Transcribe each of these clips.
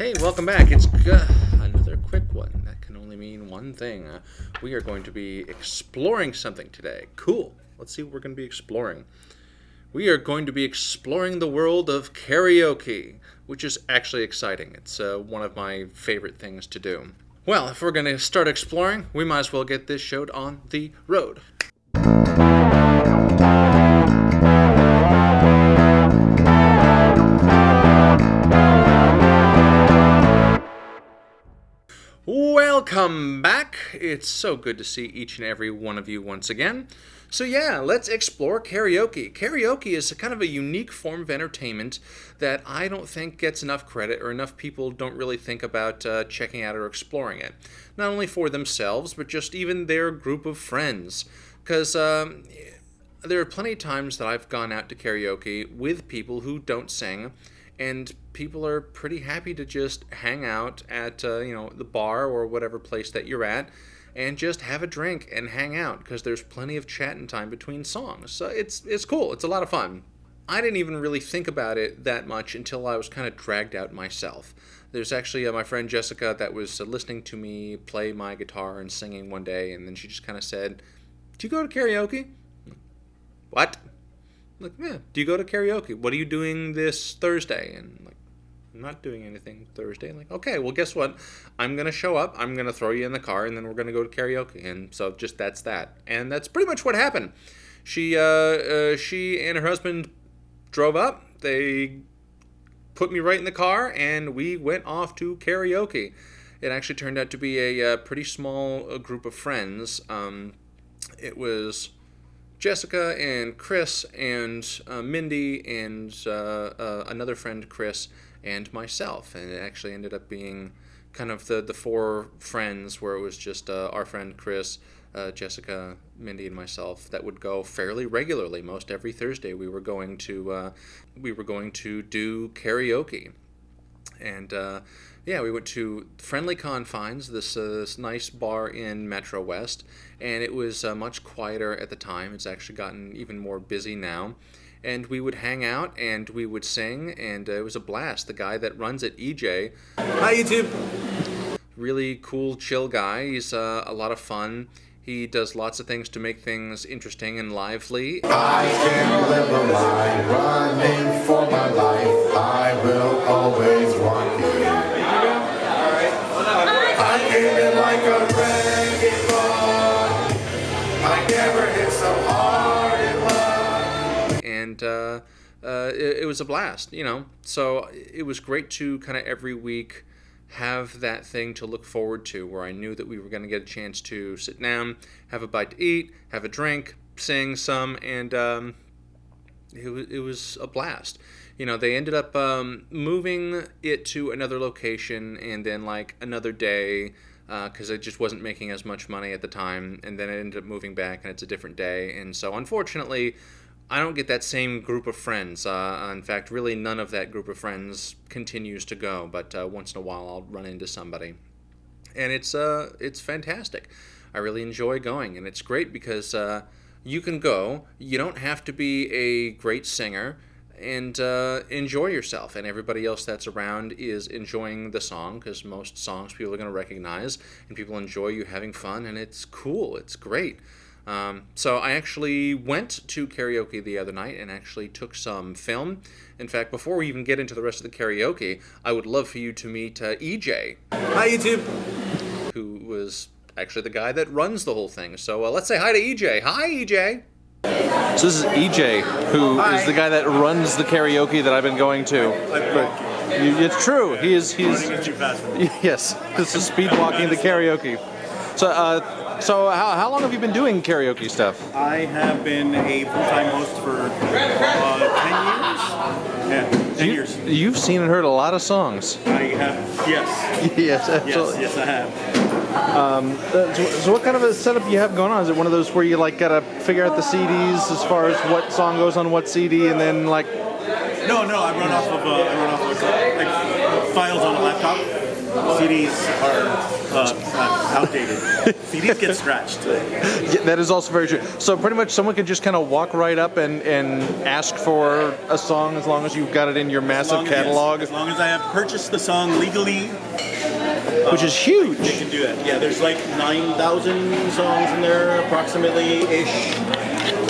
Hey, welcome back. It's another quick one. That can only mean one thing. We are going to be exploring something today. Cool. Let's see what we're going to be exploring. We are going to be exploring the world of karaoke, which is actually exciting. It's one of my favorite things to do. Well, if we're going to start exploring, we might as well get this show on the road. Welcome back. It's so good to see each and every one of you once again. So yeah, let's explore karaoke. Karaoke is a kind of a unique form of entertainment that I don't think gets enough credit, or enough people don't really think about checking out or exploring it. Not only for themselves, but just even their group of friends. Because there are plenty of times that I've gone out to karaoke with people who don't sing, and people are pretty happy to just hang out at the bar or whatever place that you're at and just have a drink and hang out, because there's plenty of chatting time between songs. So it's cool. It's a lot of fun. I didn't even really think about it that much until I was kind of dragged out myself. There's actually my friend Jessica that was listening to me play my guitar and singing one day, and then she just kind of said, "Do you go to karaoke?" What? Like, yeah, do you go to karaoke? What are you doing this Thursday? And I'm like, I'm not doing anything Thursday. I'm like, okay, well, guess what? I'm going to show up, I'm going to throw you in the car, and then we're going to go to karaoke. And so just that's that. And that's pretty much what happened. She and her husband drove up. They put me right in the car, and we went off to karaoke. It actually turned out to be a pretty small group of friends. It was Jessica and Chris and Mindy and another friend, Chris, and myself. And it actually ended up being kind of the four friends, where it was just our friend Chris, Jessica, Mindy, and myself that would go fairly regularly. Most every Thursday we were going to do karaoke. And yeah, we went to Friendly Confines, this nice bar in Metro West, and it was much quieter at the time. It's actually gotten even more busy now. And we would hang out, and we would sing, and it was a blast. The guy that runs it, EJ. Hi, YouTube. Really cool, chill guy. He's a lot of fun. He does lots of things to make things interesting and lively. I can live a lie, running for my life. I will always want you. I came in like a wrecking ball. I never hit so hard in love. And it was a blast, So it was great to kind of every week have that thing to look forward to, where I knew that we were going to get a chance to sit down, have a bite to eat, have a drink, sing some, and it was a blast. They ended up moving it to another location, and then like another day, because it just wasn't making as much money at the time, and then it ended up moving back, and it's a different day. And so unfortunately, I don't get that same group of friends. In fact, really none of that group of friends continues to go, but once in a while I'll run into somebody. And it's fantastic. I really enjoy going, and it's great because you can go. You don't have to be a great singer, and enjoy yourself, and everybody else that's around is enjoying the song, because most songs people are going to recognize, and people enjoy you having fun, and it's cool. It's great. So I actually went to karaoke the other night and actually took some film. In fact, before we even get into the rest of the karaoke, I would love for you to meet EJ. Hi, YouTube. Who was actually the guy that runs the whole thing. So let's say hi to EJ. Hi, EJ. So this is EJ, who is the guy that runs the karaoke that I've been going to. It's true. He's yes. This is speed walking the karaoke. So how long have you been doing karaoke stuff? I have been a full-time host for 10 years. Yeah, 10 years. You've seen and heard a lot of songs. I have, yes. Yes, absolutely. Yes, I have. So what kind of a setup you have going on? Is it one of those where you like gotta figure out the CDs as far as what song goes on what CD, and then like? No, I run off of files on a laptop. CDs are outdated. CDs get scratched. Yeah, that is also very true. So pretty much someone can just kind of walk right up and ask for a song as long as you've got it in your massive catalog. As long as I have purchased the song legally, which is huge. they can do that. Yeah, there's like 9,000 songs in there, approximately-ish.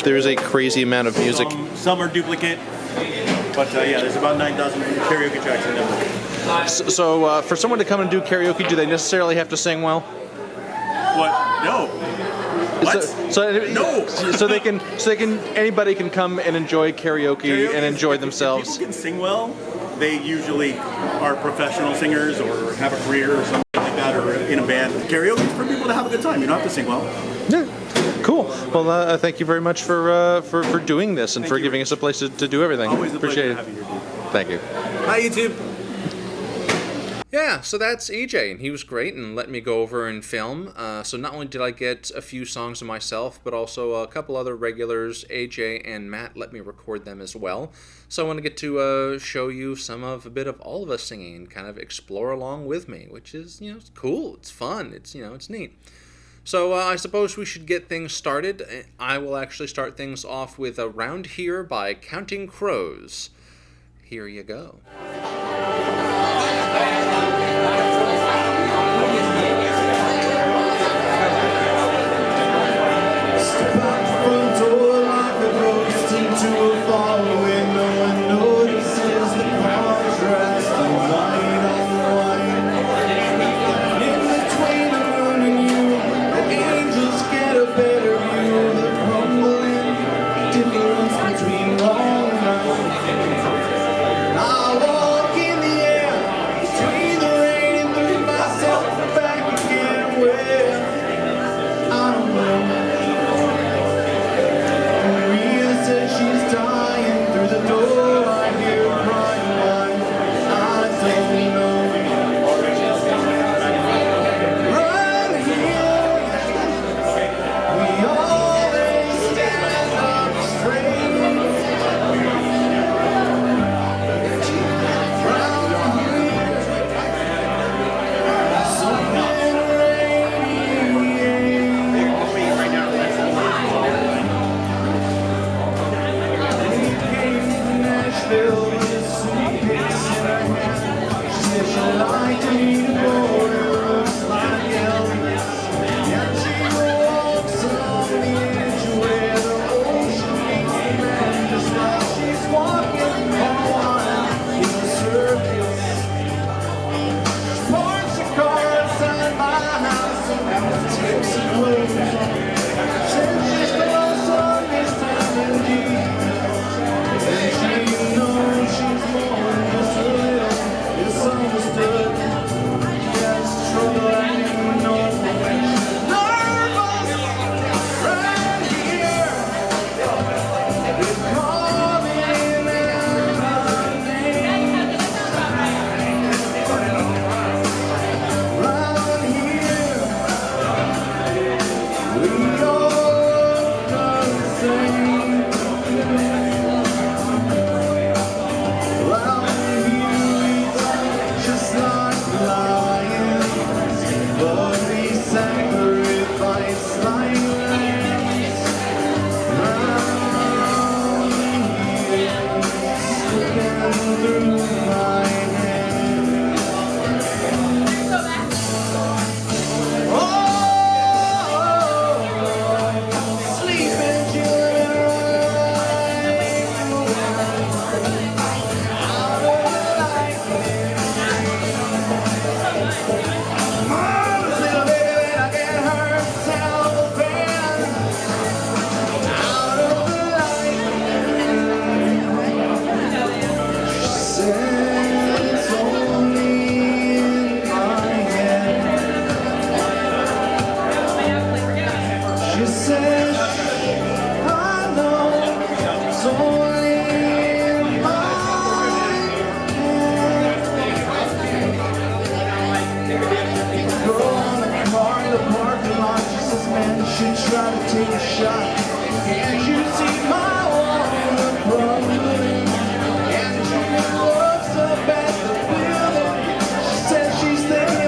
There's a crazy amount of music. Some are duplicate, but yeah, there's about 9,000 karaoke tracks in there. So for someone to come and do karaoke, do they necessarily have to sing well? What? No. What? No. So they can anybody can come and enjoy karaoke and enjoy themselves. If people can sing well, they usually are professional singers or have a career or something like that, or in a band. Karaoke is for people to have a good time. You don't have to sing well. Yeah. Cool. Well, thank you very much for doing this and for giving us a place to do everything. Always a Appreciate pleasure it. having you here. Thank you. Hi, YouTube. Yeah, so that's EJ, and he was great and let me go over and film. So not only did I get a few songs of myself, but also a couple other regulars, AJ and Matt, let me record them as well. So I want to get to show you a bit of all of us singing and kind of explore along with me, which is, it's cool, it's fun, it's neat. So I suppose we should get things started. I will actually start things off with Around Here by Counting Crows. Here you go. She's thinking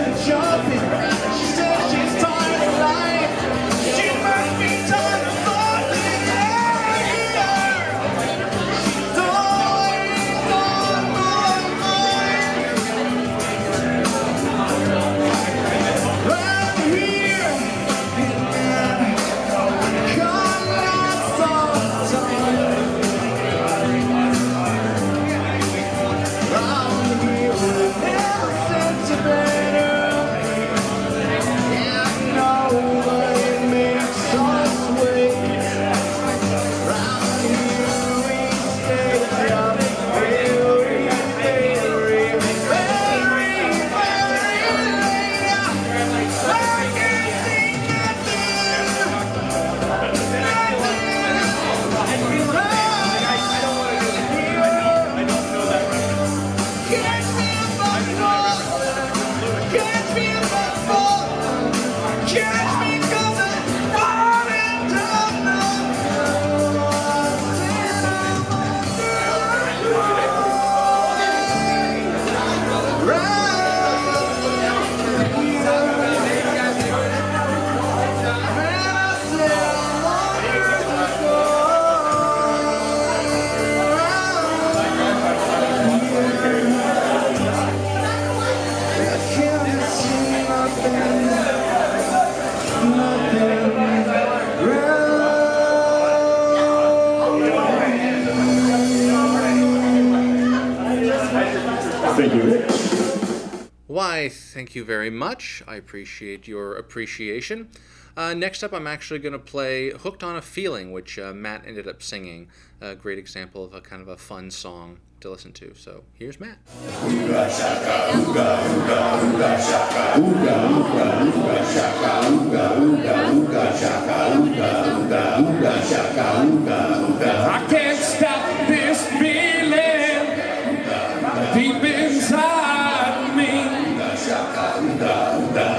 Why, thank you very much. I appreciate your appreciation. Next up, I'm actually going to play Hooked on a Feeling, which Matt ended up singing. A great example of a kind of a fun song to listen to. So here's Matt. I can't stop this feeling deep inside me.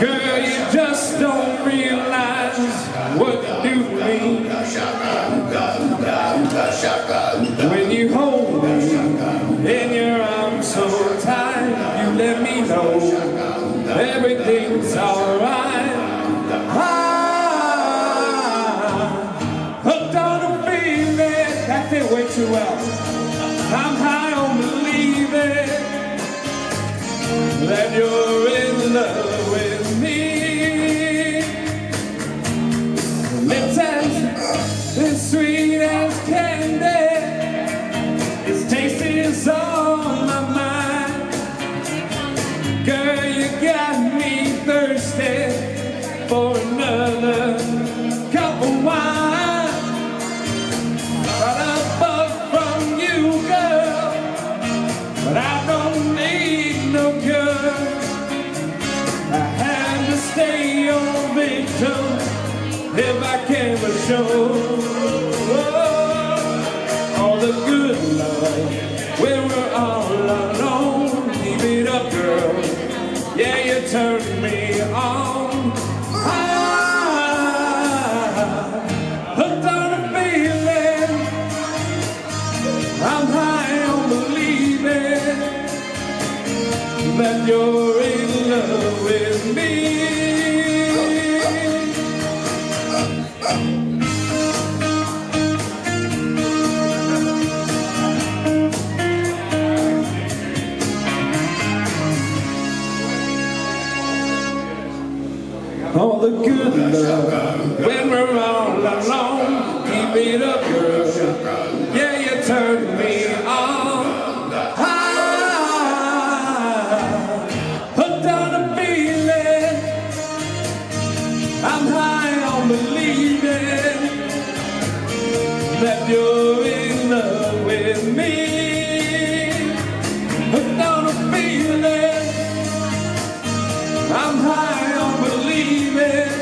Girl, you just don't realize what you do to me. When you hold me in your arms so tight, you let me know everything's alright. Hooked on a feeling that fit way too well. I'm high on believing that you're in love with me. Lips as sweet as candy, its taste is on my mind. Girl, you got me thirsty for another cup of wine. Got a bug from you, girl, but I don't need no cure. I had to stay on victim if I can but show all the good love when we're all alone. Keep it up, girl. Yeah, you turn me on. Hooked on a feeling. I'm high on believing that you're in love with me. All the good love when we're all alone. Keep it up, girl. Yeah, you turn me on. Hooked on a feeling. I'm high on believing that you're in love with me. Hooked on a feeling. I'm high on believing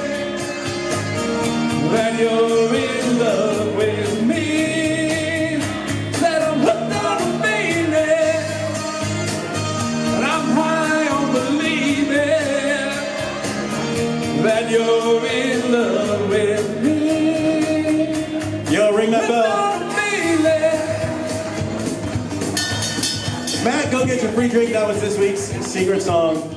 that you're in love with me. That I'm hooked on a feeling. And I'm high on believing that you're in love with me. Yo, ring that bell. Hooked on a feeling. Matt, go get your free drink. That was this week's secret song.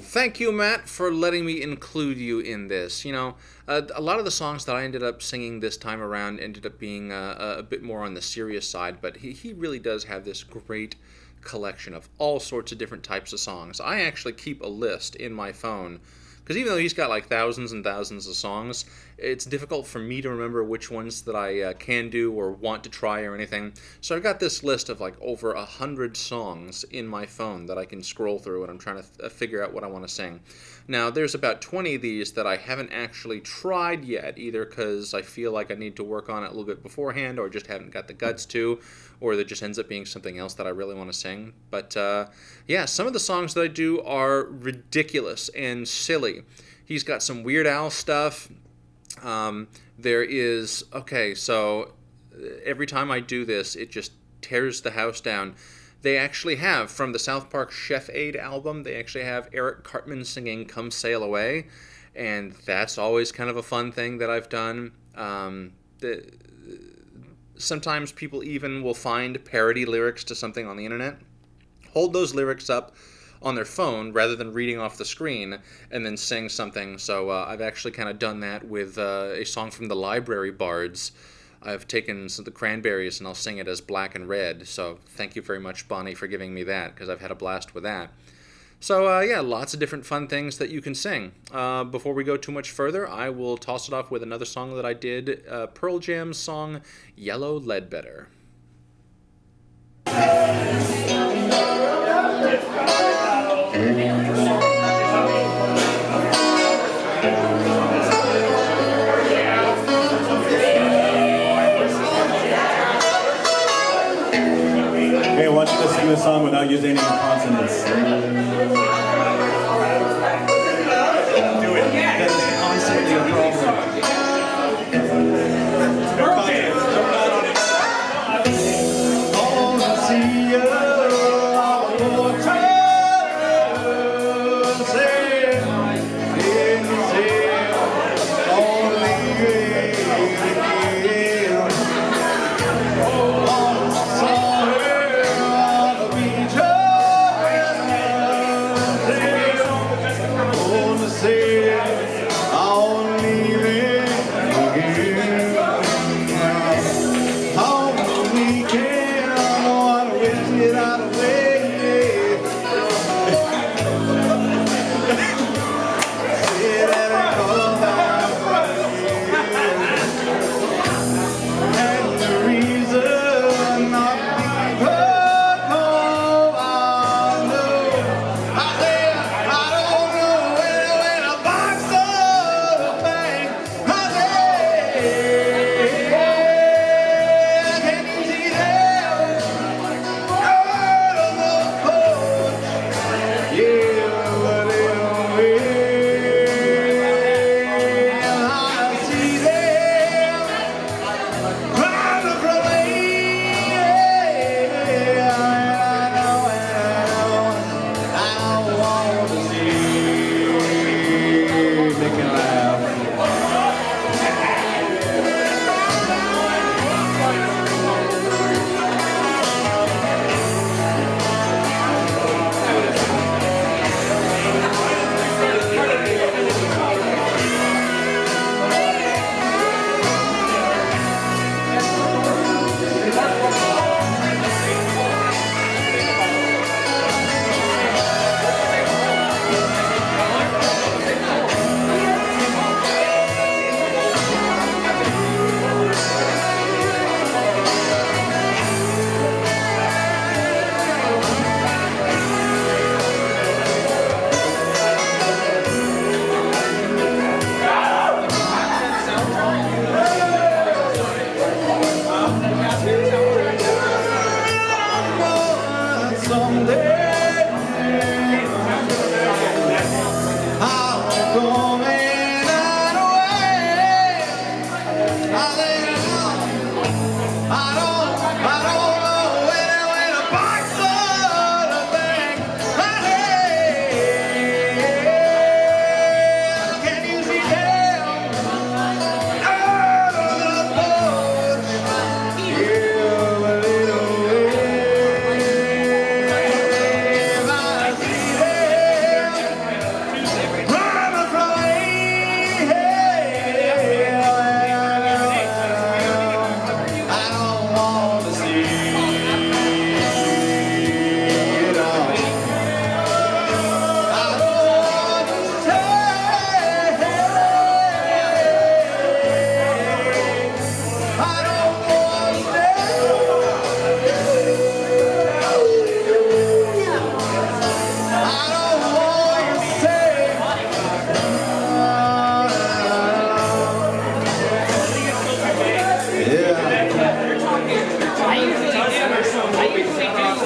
Thank you, Matt, for letting me include you in this. You know, a lot of the songs that I ended up singing this time around ended up being a bit more on the serious side, but he really does have this great collection of all sorts of different types of songs. I actually keep a list in my phone, because even though he's got like thousands and thousands of songs, it's difficult for me to remember which ones that I can do or want to try or anything. So I've got this list of like over 100 songs in my phone that I can scroll through, and I'm trying to figure out what I want to sing. Now, there's about 20 of these that I haven't actually tried yet, either because I feel like I need to work on it a little bit beforehand, or just haven't got the guts to, or there just ends up being something else that I really want to sing. But yeah, some of the songs that I do are ridiculous and silly. He's got some Weird Al stuff. There is, okay, so every time I do this, it just tears the house down. They actually have, from the South Park Chef Aid album, they actually have Eric Cartman singing Come Sail Away, and that's always kind of a fun thing that I've done. Sometimes people even will find parody lyrics to something on the internet, hold those lyrics up on their phone rather than reading off the screen, and then sing something. So I've actually kind of done that with a song from the Library Bards. I've taken some of the Cranberries and I'll sing it as Black and Red. So thank you very much, Bonnie, for giving me that, because I've had a blast with that. So yeah, lots of different fun things that you can sing. Before we go too much further, I will toss it off with another song that I did, Pearl Jam's song, Yellow Ledbetter. Thank you. song without using any consonants. Do it. That's constantly a problem.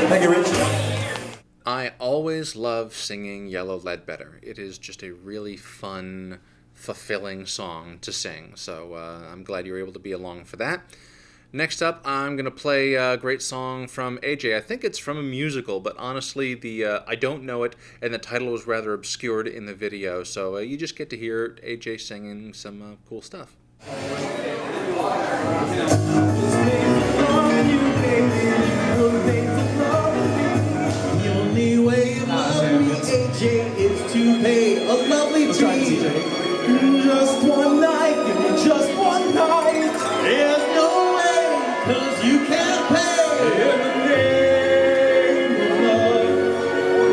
Thank you, Rich. I always love singing Yellow Ledbetter. It is just a really fun, fulfilling song to sing. So I'm glad you were able to be along for that. Next up, I'm going to play a great song from AJ. I think it's from a musical, but honestly, I don't know it, and the title was rather obscured in the video. So you just get to hear AJ singing some cool stuff. The only way of loving me, AJ, is to pay a lovely fee. Just one night, give me just one night. There's no way, 'cause you can't pay. In the name of love,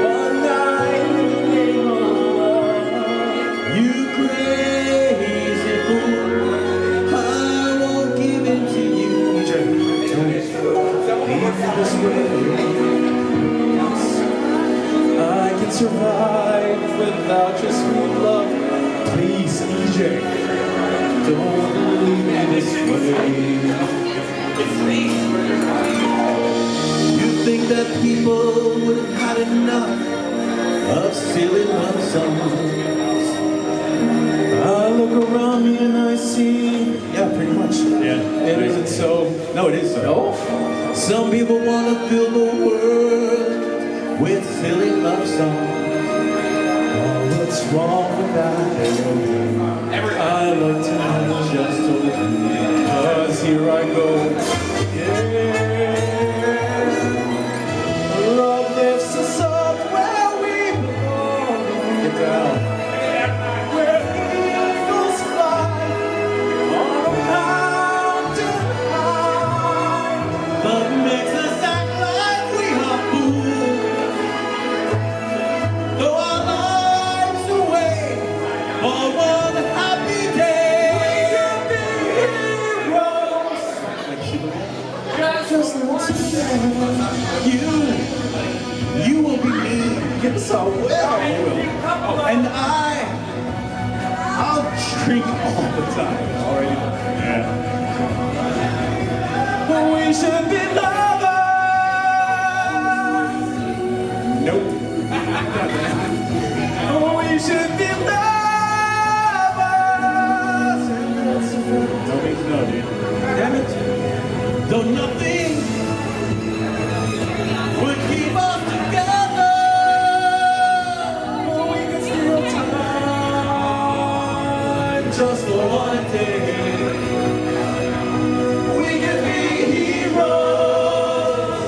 one night in the name of love. You crazy fool, I won't give in to you. Don't leave this way. I can survive without your sweet love. Please, EJ, don't leave me this way. You think that people would have had enough of silly love songs. I look around me and I see, yeah, pretty much. Yeah. It isn't so. No, it is so. No? Some people want to fill the world with silly love songs. Oh, what's wrong with that? I love to just told you, 'cause here I go. Yeah. Love lifts us up where we belong. Get down. Where eagles fly on a mountain high. Love makes us act like we are fools. Throw our lives away for one happy day. Heroes. Just you will be me. Yes, I will. And I'll drink all the time. Already done. Yeah. We should be lovers. Nope. We should be lovers. No means no, dude. Damn it. Though nothing would keep us together, but we can steal time just for one day. We can be heroes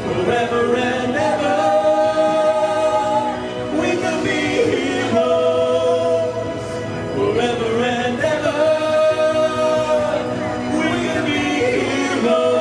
forever and ever. We can be heroes forever and ever. We can be heroes.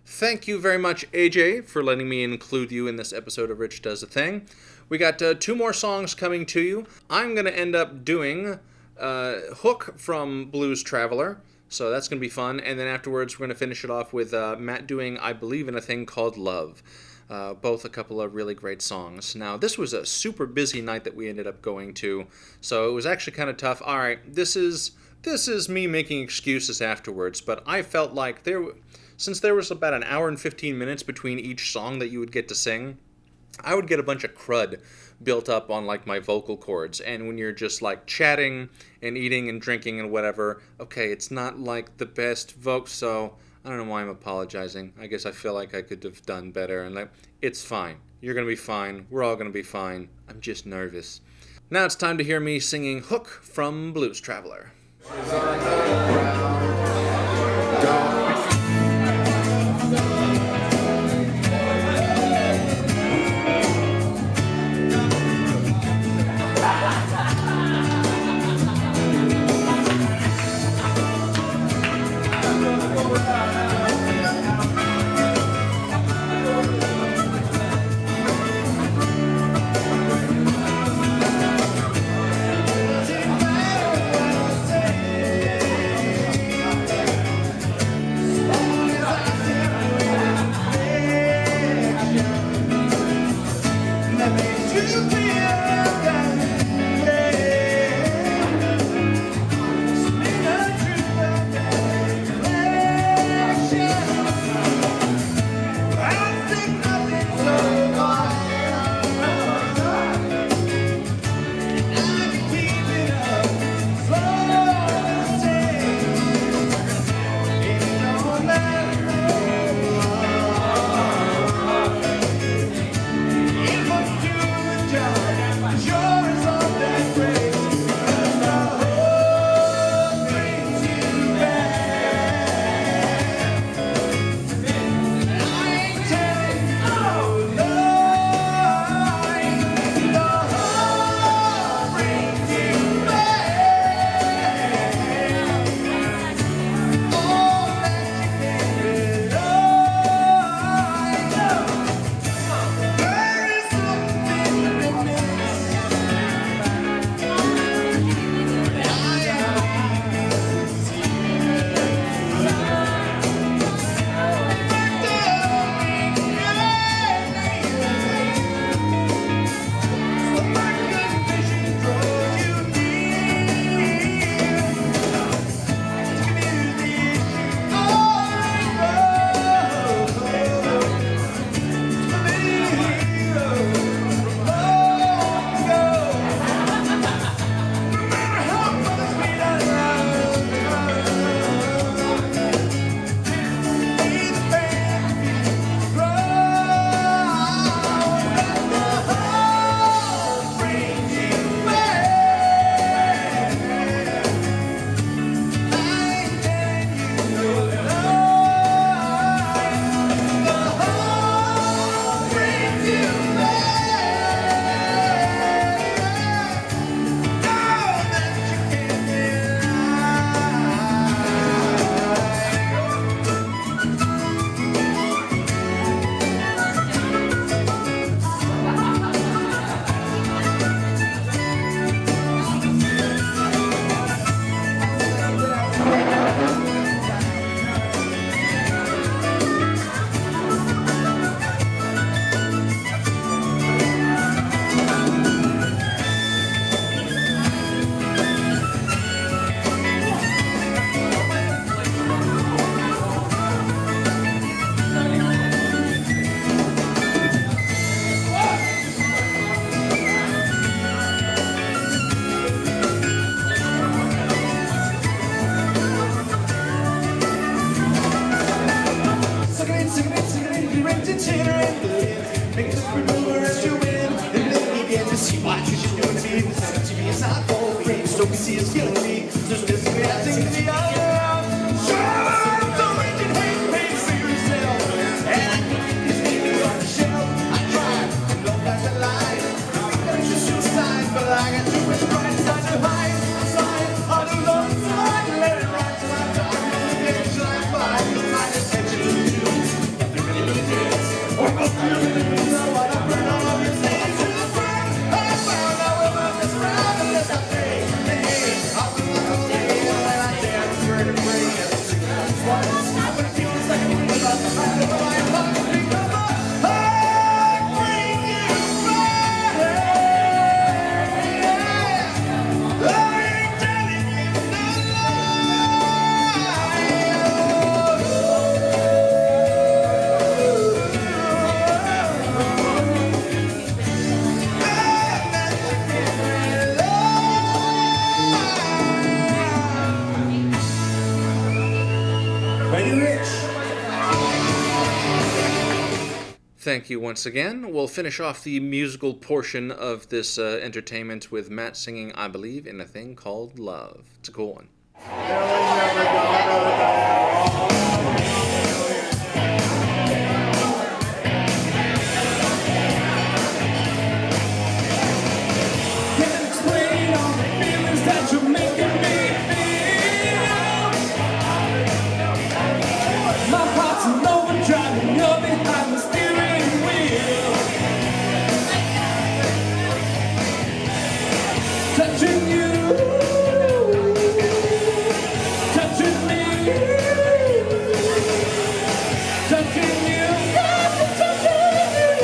Thank you very much, AJ, for letting me include you in this episode of Rich Does a Thing. We got 2 more songs coming to you. I'm going to end up doing Hook from Blues Traveler, so that's going to be fun. And then afterwards, we're going to finish it off with Matt doing I Believe in a Thing Called Love. Both a couple of really great songs. Now, this was a super busy night that we ended up going to, so it was actually kind of tough. All right, this is me making excuses afterwards, but I felt like since there was about an hour and 15 minutes between each song that you would get to sing, I would get a bunch of crud built up on like my vocal cords. And when you're just like chatting and eating and drinking and whatever, okay, it's not like the best vocal, so I don't know why I'm apologizing. I guess I feel like I could have done better, and like, it's fine. You're gonna be fine. We're all gonna be fine. I'm just nervous. Now it's time to hear me singing Hook from Blues Traveler. you're entertaining, make us remember as you win, and then we get to see what you're doing to me. TV is not for free, so we see it's killing me. Just this way I think to the other. Thank you once again. We'll finish off the musical portion of this entertainment with Matt singing I Believe in a Thing Called Love. It's a cool one. Can't explain all the feelings that you're making me feel. My heart's in overdrive and you're behind the steering wheel. Touching you, touching me, touching you, touching you.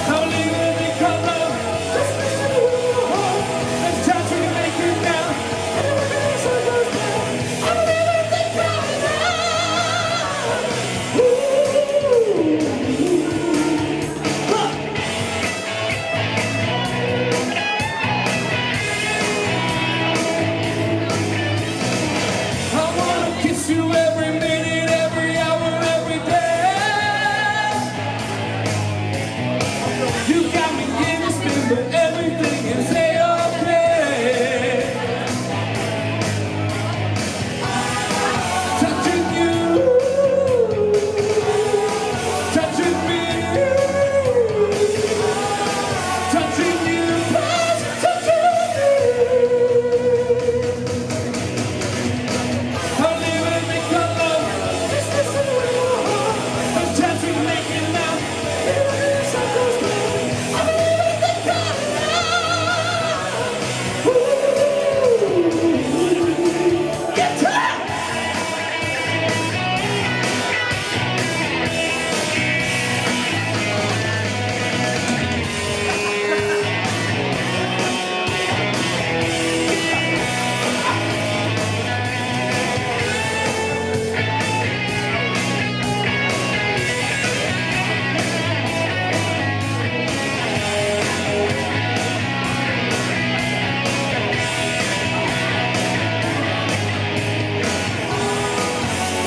I'll leave it because love just listen to your heart. There's times we can make it now. And when the sun goes down, I believe in the coming now. I wanna kiss you every minute, every hour, every day. You got me in a spin, but everything is A-okay. Touching you, touching me, touching you, touching me. I'll leave it because love just listen to your heart. There's chance we make it now. Even when the sun goes down, I believe in the coming now. Get to it!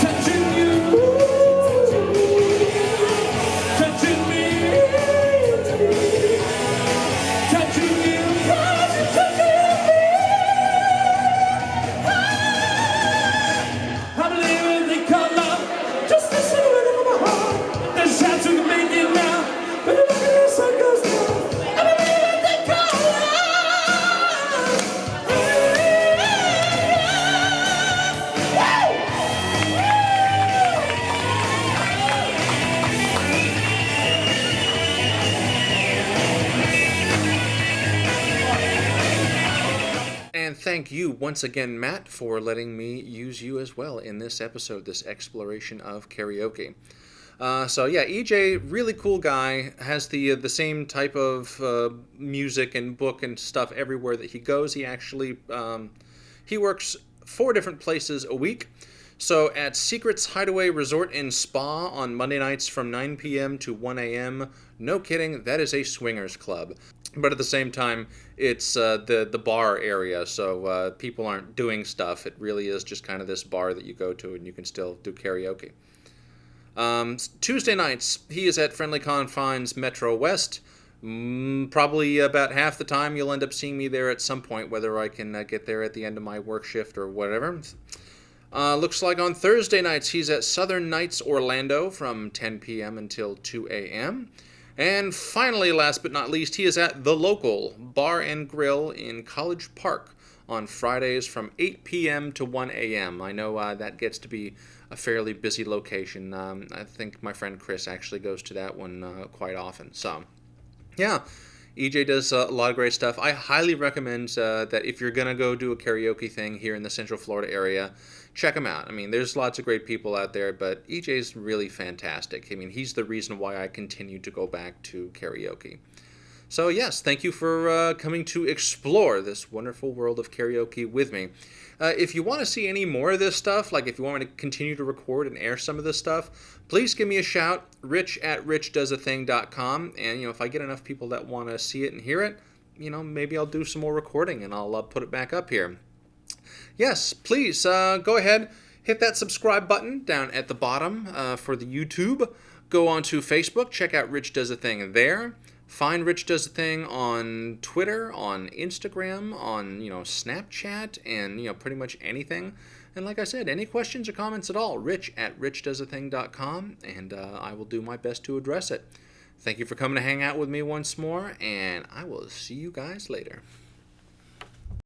Touching you, touching me, touching you, touching me. I believe in the color, just listen to it in my heart. There's a chance we can make it now, but when the sun goes down, I believe in the color. And thank you once again, Matt, for letting me use you as well in this episode, this exploration of karaoke. So yeah, EJ, really cool guy, has the same type of music and book and stuff everywhere that he goes. He actually he works 4 different places a week. So at Secrets Hideaway Resort and Spa on Monday nights from 9 p.m. to 1 a.m., no kidding, that is a swingers club. But at the same time, it's the bar area, so people aren't doing stuff. It really is just kind of this bar that you go to and you can still do karaoke. Tuesday nights, he is at Friendly Confines Metro West. Probably about half the time you'll end up seeing me there at some point, whether I can get there at the end of my work shift or whatever. Looks like on Thursday nights he's at Southern Nights Orlando from 10 p.m. until 2 a.m. And finally, last but not least, he is at The Local Bar and Grill in College Park on Fridays from 8 p.m. to 1 a.m. I know that gets to be a fairly busy location. I think my friend Chris actually goes to that one quite often. So, yeah, EJ does a lot of great stuff. I highly recommend that if you're going to go do a karaoke thing here in the Central Florida area, check him out. I mean, there's lots of great people out there, but EJ's really fantastic. I mean, he's the reason why I continue to go back to karaoke. So yes, thank you for coming to explore this wonderful world of karaoke with me. If you want to see any more of this stuff, like if you want me to continue to record and air some of this stuff, please give me a shout, rich@richdoesathing.com, and if I get enough people that want to see it and hear it, maybe I'll do some more recording and I'll put it back up here. Yes, please go ahead, hit that subscribe button down at the bottom for the YouTube. Go on to Facebook, check out Rich Does a Thing there. Find Rich Does a Thing on Twitter, on Instagram, on Snapchat, and pretty much anything. And like I said, any questions or comments at all, rich@richdoesathing.com, and I will do my best to address it. Thank you for coming to hang out with me once more, and I will see you guys later.